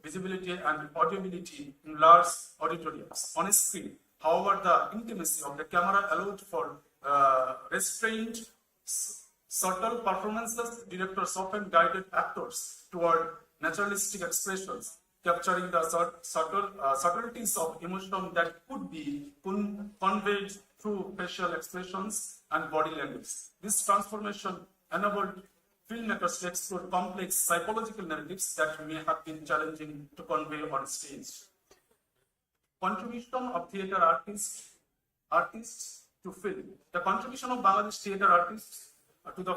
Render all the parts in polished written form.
visibility and audibility in large auditoriums. On screen, however, the intimacy of the camera allowed for restrained, subtle performances. Directors often guided actors toward naturalistic expressions, capturing the subtleties of emotion that could be conveyed through facial expressions and body language. This transformation enabled filmmakers to explore complex psychological narratives that may have been challenging to convey on stage. Contribution of theatre artists to film. The contribution of Bangladesh theatre artists to the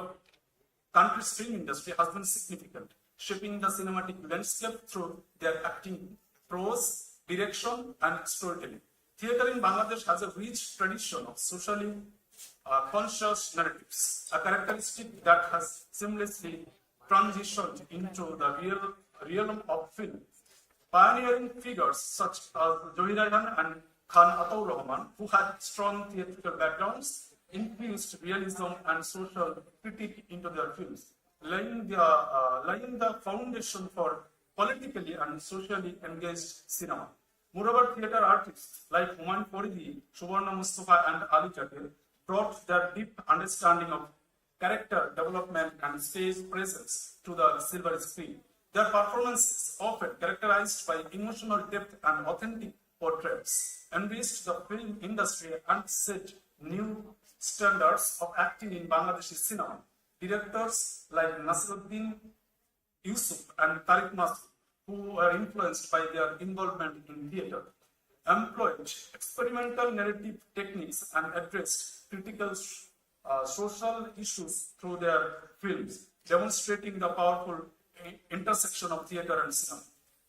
country's film industry has been significant, shaping the cinematic landscape through their acting, prose, direction, and storytelling. Theatre in Bangladesh has a rich tradition of socially conscious narratives, a characteristic that has seamlessly transitioned into the realm of film. Pioneering figures such as Zohira Khan and Khan Ataur Rahman, who had strong theatrical backgrounds, infused realism and social critique into their films, laying the foundation for politically and socially engaged cinema. Moreover, theatre artists like Humayun Faridi, Subarna Mustafa, and Ali Jakir brought their deep understanding of character development and stage presence to the silver screen. Their performances, often characterized by emotional depth and authentic portraits, enriched the film industry and set new standards of acting in Bangladeshi cinema. Directors like Nasiruddin Yusuf and Tariq Masood, who were influenced by their involvement in theatre, employed experimental narrative techniques and addressed critical social issues through their films, demonstrating the powerful intersection of theatre and cinema.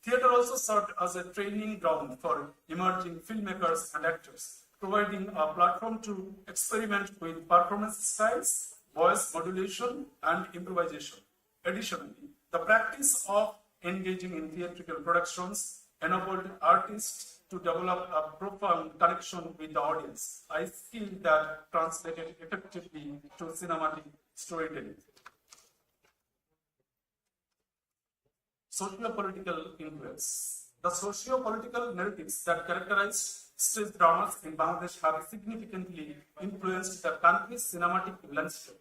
Theatre also served as a training ground for emerging filmmakers and actors, providing a platform to experiment with performance styles, voice modulation, and improvisation. Additionally, the practice of engaging in theatrical productions enabled artists to develop a profound connection with the audience, a skill that translated effectively to cinematic storytelling. Socio-political influence. The socio-political narratives that characterize stage dramas in Bangladesh have significantly influenced the country's cinematic landscape.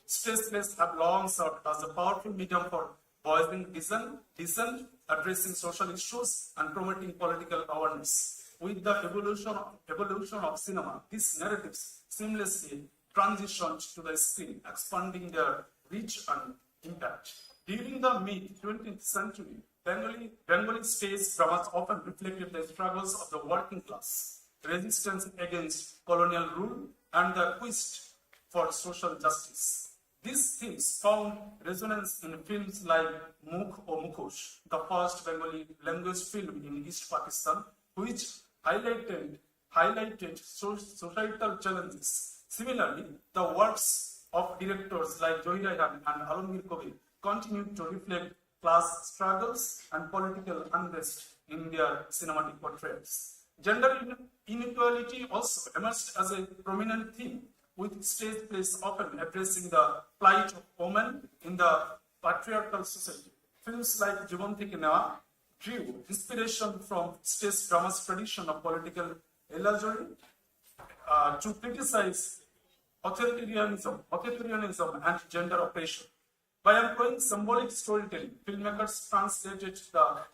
Stage plays have long served as a powerful medium for voicing dissent, addressing social issues, and promoting political awareness. With the evolution of cinema, these narratives seamlessly transitioned to the screen, expanding their reach and impact. During the mid-20th century, Bengali stage dramas often reflected the struggles of the working class, resistance against colonial rule, and the quest for social justice. These themes found resonance in films like Mukh or Mukhosh, the first Bengali language film in East Pakistan, which highlighted societal challenges. Similarly, the works of directors like Zohira Khan and Alamgir Kabir continued to reflect class struggles and political unrest in their cinematic portrayals. Gender inequality also emerged as a prominent theme, with stage plays often addressing the plight of women in the patriarchal society. Films like Jiban Theke Newa drew inspiration from stage drama's tradition of political allegory to criticize authoritarianism and gender oppression. By employing symbolic storytelling, filmmakers translated the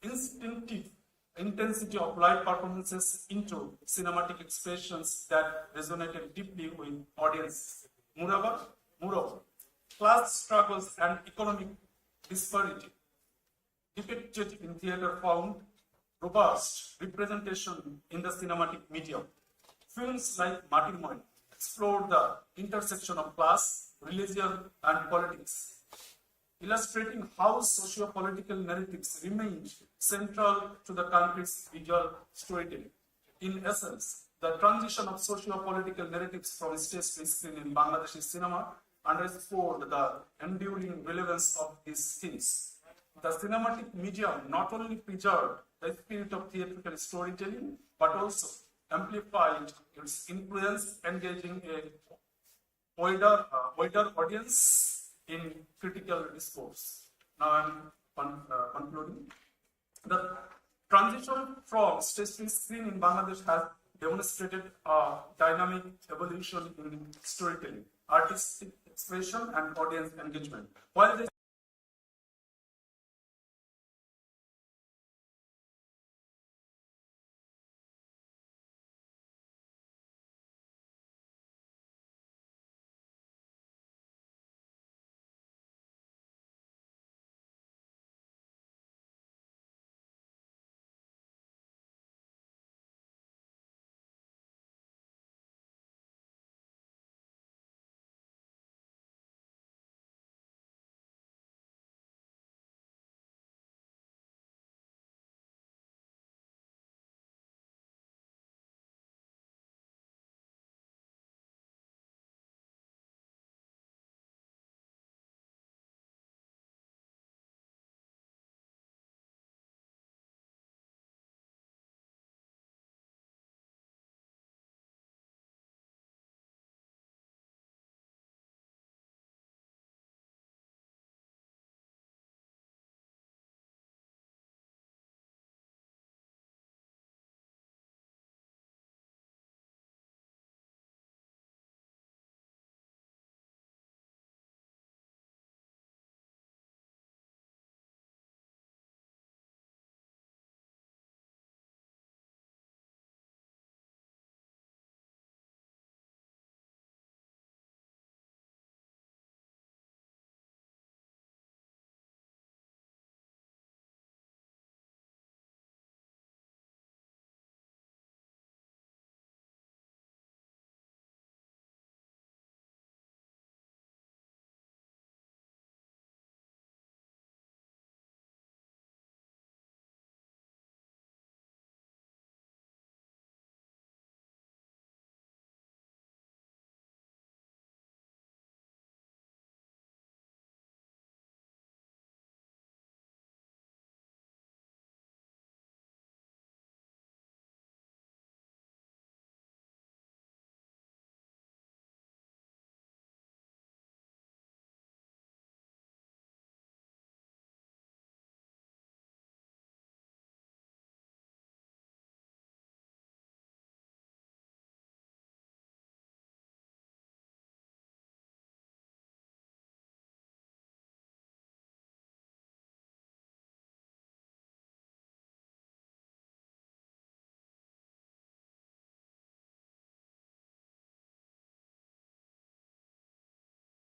instinctive intensity of live performances into cinematic expressions that resonated deeply with audiences. Moreover, class struggles and economic disparity depicted in theatre found robust representation in the cinematic medium. Films like Mati Moin explored the intersection of class, religion, and politics, illustrating how socio-political narratives remained central to the country's visual storytelling. In essence, the transition of socio-political narratives from stage to screen in Bangladeshi cinema underscored the enduring relevance of these themes. The cinematic medium not only preserved the spirit of theatrical storytelling, but also amplified its influence, engaging a wider audience in critical discourse. Now I'm from stage to screen in Bangladesh has demonstrated a dynamic evolution in storytelling, artistic expression, and audience engagement. While this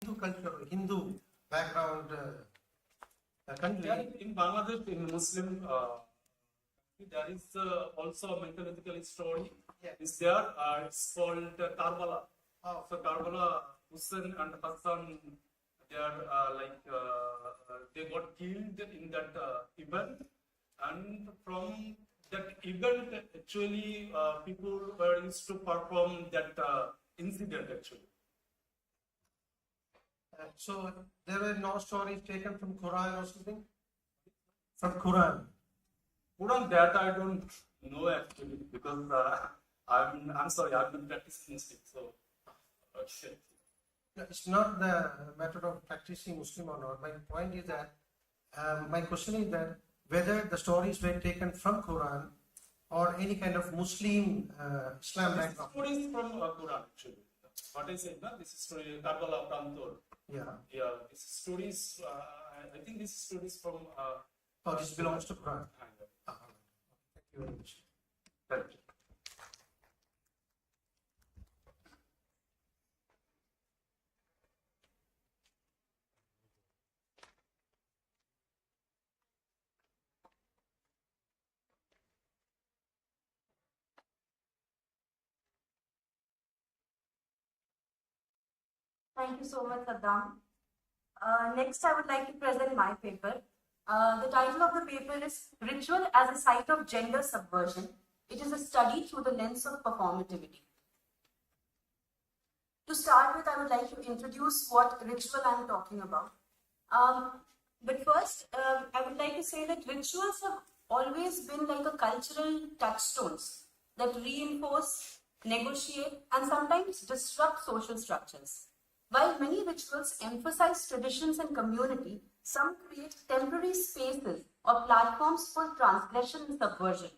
Hindu culture, Hindu background country. in Bangladesh, in Muslim, there is also a mythological story. Yeah. Is there? It's called Karbala. Oh. So Karbala, Hussein and Hassan, they are they got killed in that event, and from that event, actually, people were used to perform that incident actually. So there were no stories taken from Quran or something? From Quran. Quran, that I don't know actually, because I'm sorry, I've been practicing Muslim, so okay. It's not the matter of practicing Muslim or not. My point is that, my question is that whether the stories were taken from Quran or any kind of Muslim Islam This background. story is from Quran actually. What I said, no? This is story Karbala Prantor. Yeah. Yeah, this story is. I think this story is from. Oh, this belongs to Quran. Kind of. Thank you very much. Right. Thank you so much, Saddam. Next, I would like to present my paper. The title of the paper is Ritual as a Site of Gender Subversion. It is a study through the lens of performativity. To start with, I would like to introduce what ritual I'm talking about. But first, I would like to say that rituals have always been like a cultural touchstones that reinforce, negotiate, and sometimes disrupt social structures. While many rituals emphasize traditions and community, some create temporary spaces or platforms for transgression and subversion.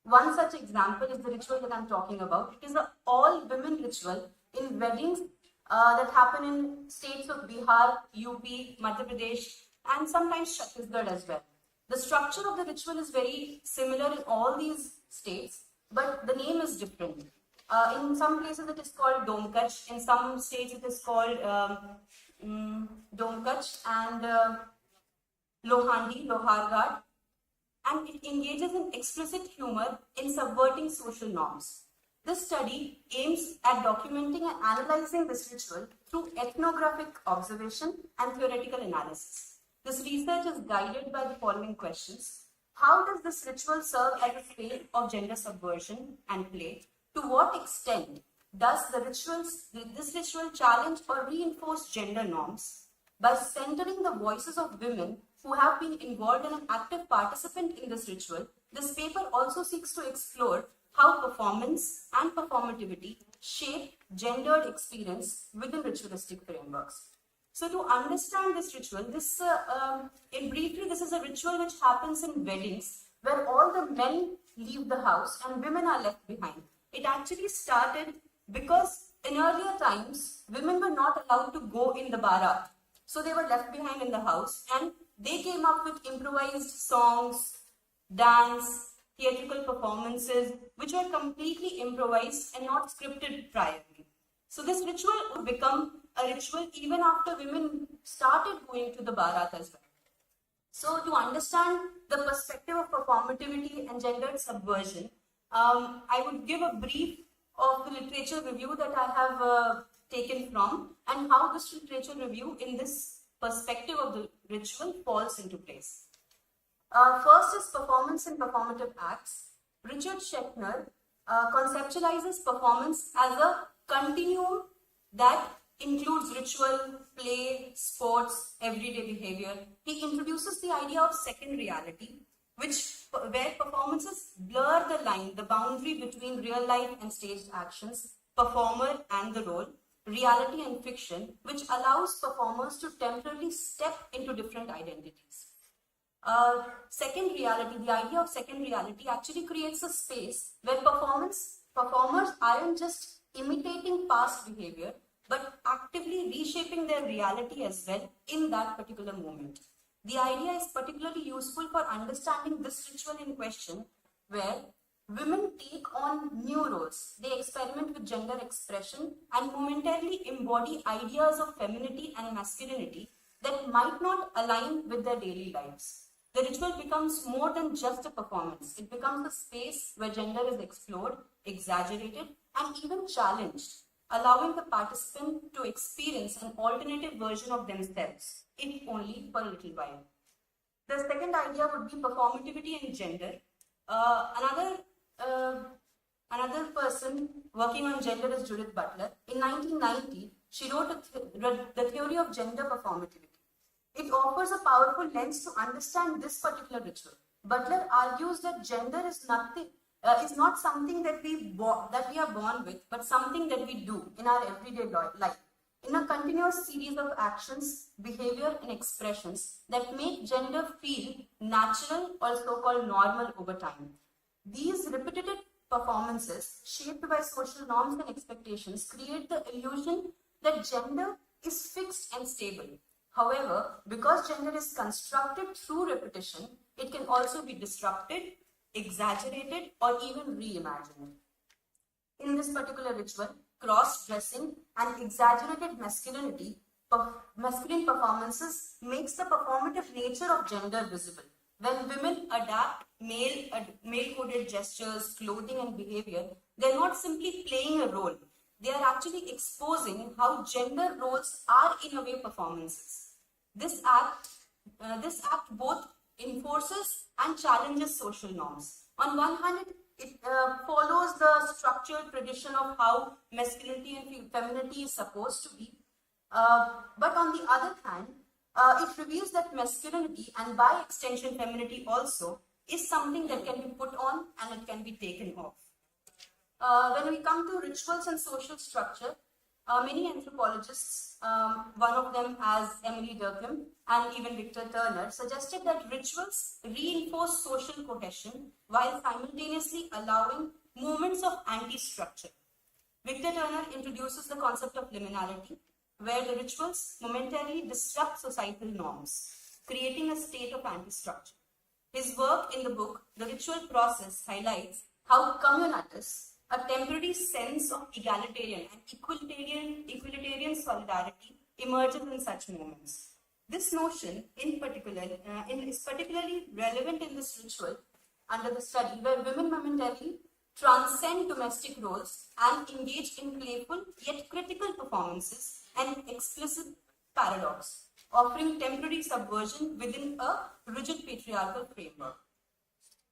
One such example is the ritual that I'm talking about. It is an all-women ritual in weddings that happen in states of Bihar, UP, Madhya Pradesh, and sometimes Chhattisgarh as well. The structure of the ritual is very similar in all these states, but the name is different. In some places it is called Domkach, in some states it is called Domkach and Lohandi, Loharghat, and it engages in explicit humor in subverting social norms. This study aims at documenting and analyzing this ritual through ethnographic observation and theoretical analysis. This research is guided by the following questions. How does this ritual serve as a space of gender subversion and play? To what extent does this ritual challenge or reinforce gender norms? By centering the voices of women who have been involved and an active participant in this ritual, this paper also seeks to explore how performance and performativity shape gendered experience within ritualistic frameworks. So to understand this ritual, this is a ritual which happens in weddings where all the men leave the house and women are left behind. It actually started because in earlier times, women were not allowed to go in the barat. So they were left behind in the house and they came up with improvised songs, dance, theatrical performances, which were completely improvised and not scripted priorly. So this ritual would become a ritual even after women started going to the barat as well. So to understand the perspective of performativity and gendered subversion, I would give a brief of the literature review that I have taken from and how this literature review in this perspective of the ritual falls into place. First is performance and performative acts. Richard Schechner conceptualizes performance as a continuum that includes ritual, play, sports, everyday behavior. He introduces the idea of second reality, where performances blur the boundary between real life and staged actions, performer and the role, reality and fiction, which allows performers to temporarily step into different identities. Second reality, the idea of second reality actually creates a space where performers aren't just imitating past behavior, but actively reshaping their reality as well in that particular moment. The idea is particularly useful for understanding this ritual in question, where women take on new roles. They experiment with gender expression and momentarily embody ideas of femininity and masculinity that might not align with their daily lives. The ritual becomes more than just a performance. It becomes a space where gender is explored, exaggerated, and even challenged, allowing the participant to experience an alternative version of themselves, if only for a little while. The second idea would be performativity and gender. Another person working on gender is Judith Butler. In 1990, she wrote the theory of gender performativity. It offers a powerful lens to understand this particular ritual. Butler argues that gender is not something that we are born with, but something that we do in our everyday life, in a continuous series of actions, behavior, and expressions that make gender feel natural or so-called normal over time. These repetitive performances, shaped by social norms and expectations, create the illusion that gender is fixed and stable. However, because gender is constructed through repetition, it can also be disrupted, exaggerated, or even reimagined. In this particular ritual, cross-dressing and exaggerated masculine performances makes the performative nature of gender visible. When women adapt male-coded gestures, clothing, and behavior, they're not simply playing a role. They are actually exposing how gender roles are in a way performances. This act both enforces and challenges social norms. On one hand, it follows the structured tradition of how masculinity and femininity is supposed to be. But on the other hand, it reveals that masculinity, and by extension femininity also, is something that can be put on and it can be taken off. When we come to rituals and social structure, Many anthropologists, one of them as Emily Durkheim and even Victor Turner, suggested that rituals reinforce social cohesion while simultaneously allowing moments of anti-structure. Victor Turner introduces the concept of liminality, where the rituals momentarily disrupt societal norms, creating a state of anti-structure. His work in the book, The Ritual Process, highlights how communatus, a temporary sense of egalitarian and equalitarian solidarity, emerges in such moments. This notion, is particularly relevant in this ritual under the study, where women momentarily transcend domestic roles and engage in playful yet critical performances and explicit paradox, offering temporary subversion within a rigid patriarchal framework.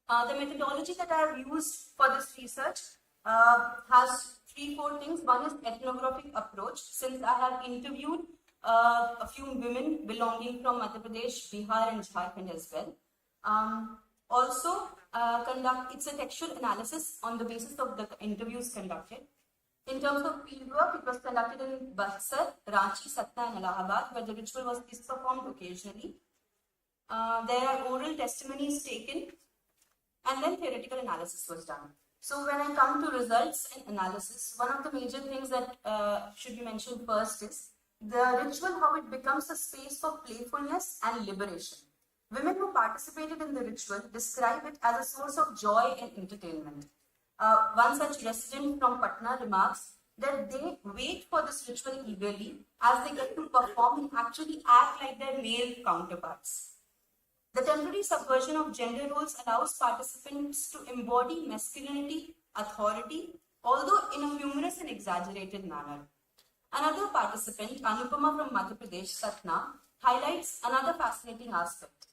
The methodology that I have used for this research has three, four things. One is ethnographic approach, since I have interviewed a few women belonging from Madhya Pradesh, Bihar, and Jharkhand as well. Also, it's a textual analysis on the basis of the interviews conducted. In terms of fieldwork, it was conducted in Buxar, Ranchi, Satna, and Allahabad, where the ritual was performed occasionally. There are oral testimonies taken, and then theoretical analysis was done. So when I come to results and analysis, one of the major things that should be mentioned first is the ritual, how it becomes a space for playfulness and liberation. Women who participated in the ritual describe it as a source of joy and entertainment. One such resident from Patna remarks that they wait for this ritual eagerly as they get to perform and actually act like their male counterparts. The temporary subversion of gender roles allows participants to embody masculinity, authority, although in a humorous and exaggerated manner. Another participant, Anupama from Madhya Pradesh, Satna, highlights another fascinating aspect.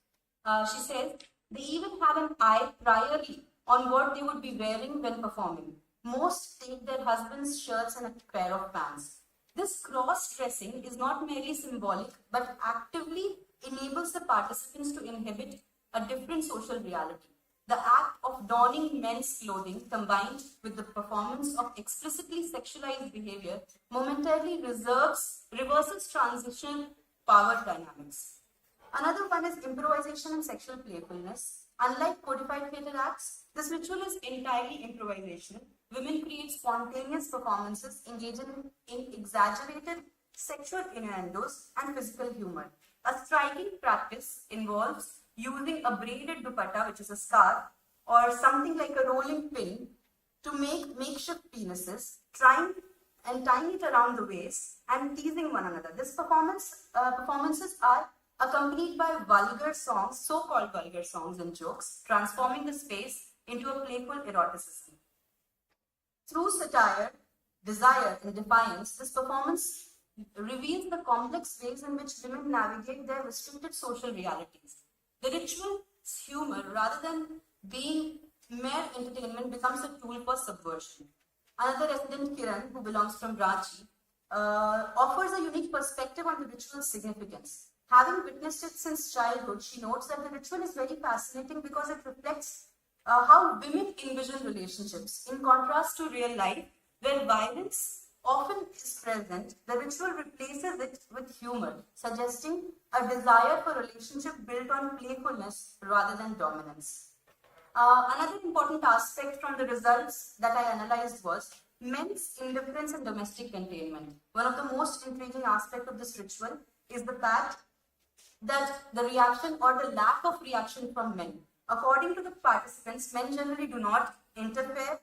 She says, they even have an eye priorly on what they would be wearing when performing. Most take their husband's shirts and a pair of pants. This cross-dressing is not merely symbolic, but actively enables the participants to inhabit a different social reality. The act of donning men's clothing combined with the performance of explicitly sexualized behavior momentarily reverses transitional power dynamics. Another one is improvisation and sexual playfulness. Unlike codified theatre acts, this ritual is entirely improvisational. Women create spontaneous performances engaging in exaggerated sexual innuendos and physical humor. A striking practice involves using a braided dupatta, which is a scarf, or something like a rolling pin to make makeshift penises, tying it around the waist and teasing one another. This performances are accompanied by vulgar songs, so-called vulgar songs and jokes, transforming the space into a playful eroticism. Through satire, desire, and defiance, this performance reveals the complex ways in which women navigate their restricted social realities. The ritual's humor, rather than being mere entertainment, becomes a tool for subversion. Another resident, Kiran, who belongs from Ranchi, offers a unique perspective on the ritual's significance. Having witnessed it since childhood, she notes that the ritual is very fascinating because it reflects how women envision relationships. In contrast to real life, where violence often is present, the ritual replaces it with humor, suggesting a desire for a relationship built on playfulness rather than dominance. Another important aspect from the results that I analyzed was men's indifference and domestic containment. One of the most intriguing aspects of this ritual is the fact that the reaction or the lack of reaction from men. According to the participants, men generally do not interfere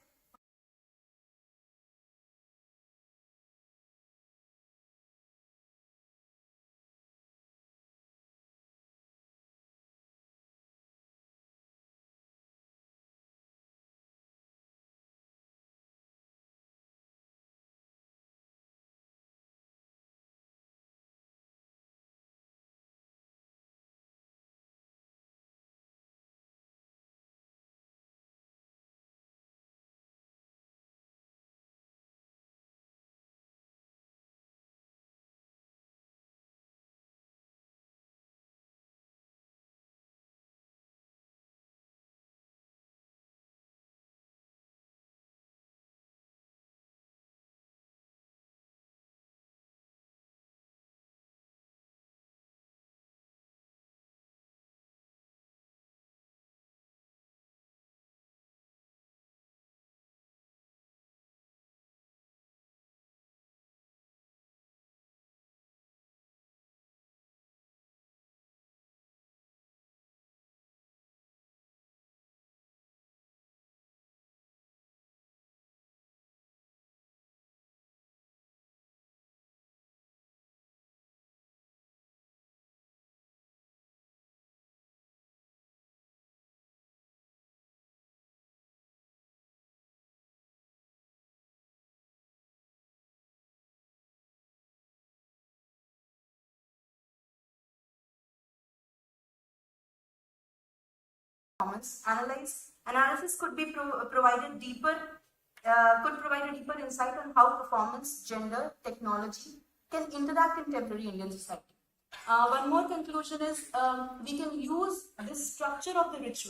performance, analysis could be provided deeper, could provide a deeper insight on how performance, gender, technology can interact in contemporary Indian society. One more conclusion is we can use this structure of the ritual